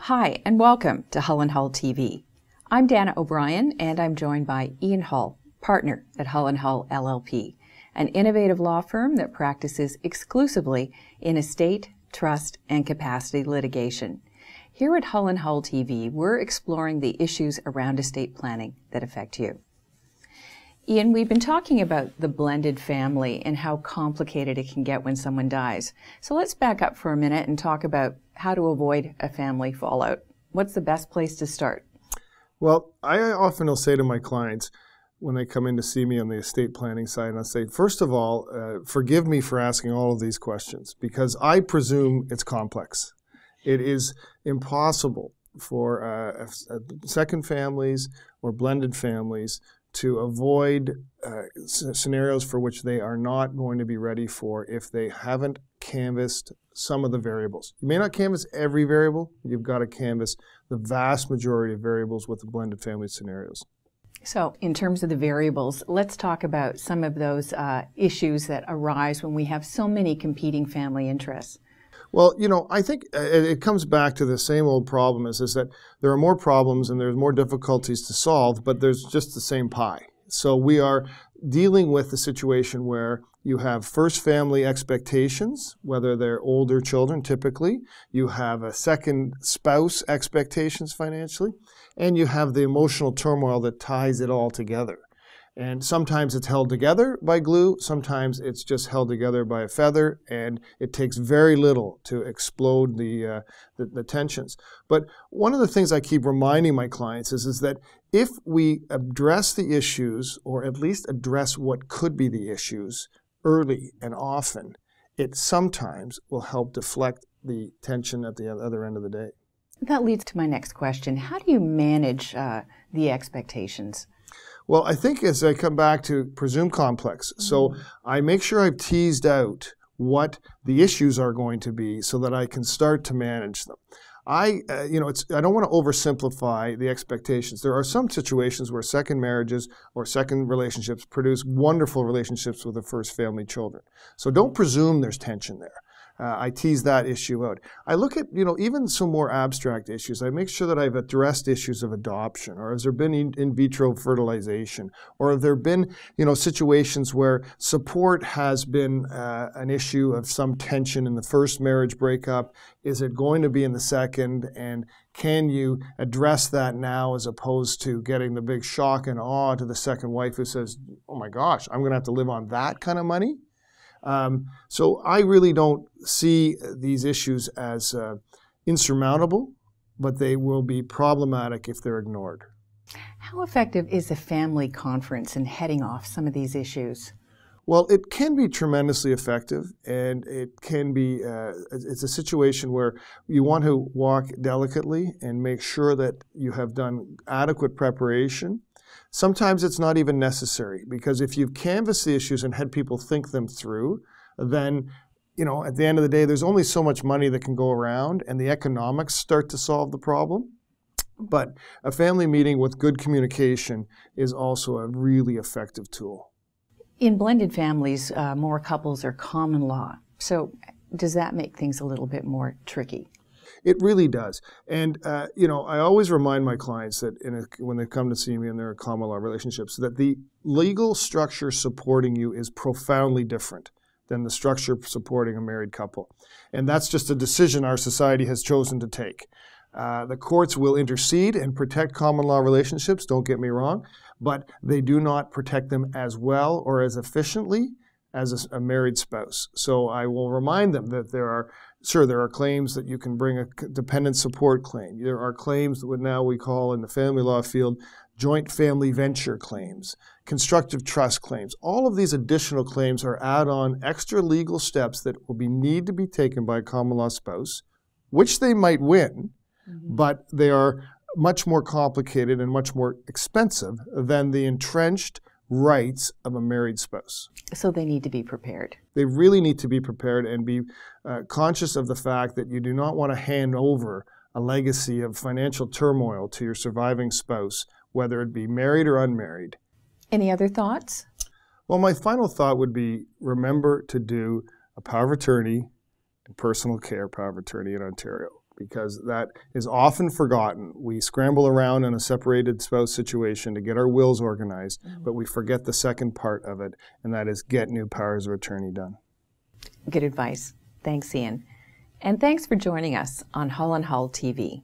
Hi, and welcome to Hull & Hull TV. I'm Dana O'Brien, and I'm joined by Ian Hull, partner at Hull & Hull LLP, an innovative law firm that practices exclusively in estate, trust, and capacity litigation. Here at Hull & Hull TV, we're exploring the issues around estate planning that affect you. Ian, we've been talking about the blended family and how complicated it can get when someone dies. So let's back up for a minute and talk about how to avoid a family fallout. What's the best place to start? Well, I often will say to my clients when they come in to see me on the estate planning side, and I'll say, first of all, forgive me for asking all of these questions because I presume it's complex. It is impossible for second families or blended families to avoid scenarios for which they are not going to be ready for if they haven't canvassed some of the variables. You may not canvass every variable, but you've got to canvass the vast majority of variables with the blended family scenarios. So in terms of the variables, let's talk about some of those issues that arise when we have so many competing family interests. Well, you know, I think it comes back to the same old problem is that there are more problems and there's more difficulties to solve, but there's just the same pie. So we are dealing with the situation where you have first family expectations, whether they're older children typically, you have a second spouse expectations financially, and you have the emotional turmoil that ties it all together. And sometimes it's held together by glue, sometimes it's just held together by a feather, and it takes very little to explode the tensions. But one of the things I keep reminding my clients is that if we address the issues, or at least address what could be the issues early and often, it sometimes will help deflect the tension at the other end of the day. That leads to my next question. How do you manage the expectations? Well, I think as I come back to presume complex, so I make sure I've teased out what the issues are going to be so that I can start to manage them. I don't want to oversimplify the expectations. There are some situations where second marriages or second relationships produce wonderful relationships with the first family children. So don't presume there's tension there. I tease that issue out. I look at, even some more abstract issues. I make sure that I've addressed issues of adoption, or has there been in vitro fertilization, or have there been, situations where support has been an issue of some tension in the first marriage breakup. Is it going to be in the second? And can you address that now as opposed to getting the big shock and awe to the second wife who says, oh my gosh, I'm going to have to live on that kind of money? So I really don't see these issues as insurmountable, but they will be problematic if they're ignored. How effective is a family conference in heading off some of these issues? Well, it can be tremendously effective, and it can be, it's a situation where you want to walk delicately and make sure that you have done adequate preparation. Sometimes it's not even necessary, because if you've canvassed the issues and had people think them through, then, at the end of the day, there's only so much money that can go around, and the economics start to solve the problem. But a family meeting with good communication is also a really effective tool. In blended families, more couples are common law. So does that make things a little bit more tricky? It really does. And, I always remind my clients that when they come to see me in their common law relationships, that the legal structure supporting you is profoundly different than the structure supporting a married couple. And that's just a decision our society has chosen to take. The courts will intercede and protect common law relationships, don't get me wrong, but they do not protect them as well or as efficiently as a married spouse. So I will remind them that there are claims that you can bring a dependent support claim. There are claims that now we call in the family law field joint family venture claims, constructive trust claims. All of these additional claims are add-on extra legal steps that will need to be taken by a common law spouse, which they might win, but they are much more complicated and much more expensive than the entrenched rights of a married spouse. So they need to be prepared. They really need to be prepared and be conscious of the fact that you do not want to hand over a legacy of financial turmoil to your surviving spouse, whether it be married or unmarried. Any other thoughts? Well, my final thought would be remember to do a power of attorney and personal care power of attorney in Ontario. because that is often forgotten. We scramble around in a separated spouse situation to get our wills organized, but we forget the second part of it, and that is get new powers of attorney done. Good advice. Thanks, Ian. And thanks for joining us on Hull and Hull TV.